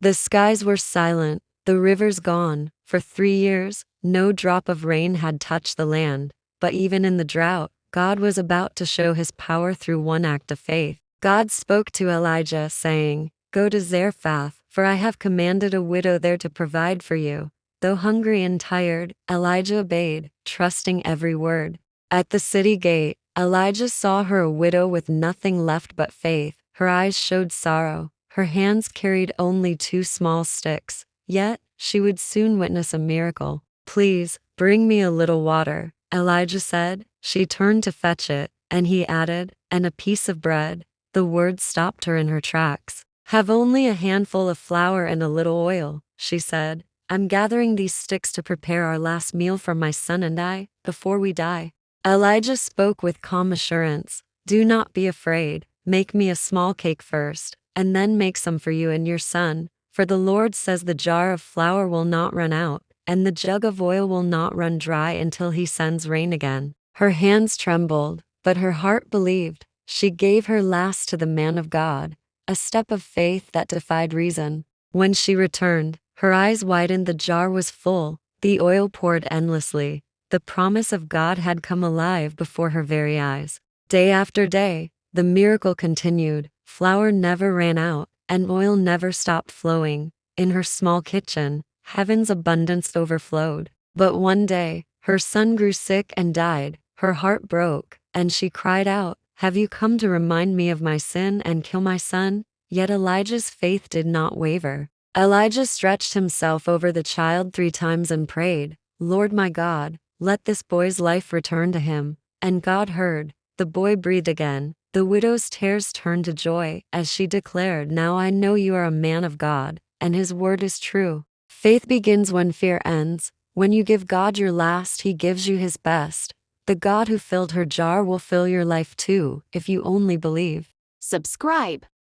The skies were silent, the rivers gone. For 3 years, no drop of rain had touched the land. But even in the drought, God was about to show his power through one act of faith. God spoke to Elijah, saying, "Go to Zarephath, for I have commanded a widow there to provide for you." Though hungry and tired, Elijah obeyed, trusting every word. At the city gate, Elijah saw her, a widow with nothing left but faith. Her eyes showed sorrow. Her hands carried only 2 small sticks. Yet, she would soon witness a miracle. "Please, bring me a little water," Elijah said. She turned to fetch it, and he added, "And a piece of bread." The words stopped her in her tracks. "Have only a handful of flour and a little oil," she said. "I'm gathering these sticks to prepare our last meal for my son and I, before we die." Elijah spoke with calm assurance. "Do not be afraid. Make me a small cake first, and then make some for you and your son. For the Lord says the jar of flour will not run out, and the jug of oil will not run dry until he sends rain again." Her hands trembled, but her heart believed. She gave her last to the man of God, a step of faith that defied reason. When she returned, her eyes widened. The jar was full, the oil poured endlessly. The promise of God had come alive before her very eyes. Day after day, the miracle continued. Flour never ran out, and oil never stopped flowing. In her small kitchen, heaven's abundance overflowed. But one day, her son grew sick and died. Her heart broke, and she cried out, "Have you come to remind me of my sin and kill my son?" Yet Elijah's faith did not waver. Elijah stretched himself over the child 3 times and prayed, "Lord my God, let this boy's life return to him." And God heard. The boy breathed again. The widow's tears turned to joy as she declared, "Now I know you are a man of God, and his word is true." Faith begins when fear ends. When you give God your last, he gives you his best. The God who filled her jar will fill your life too, if you only believe. Subscribe.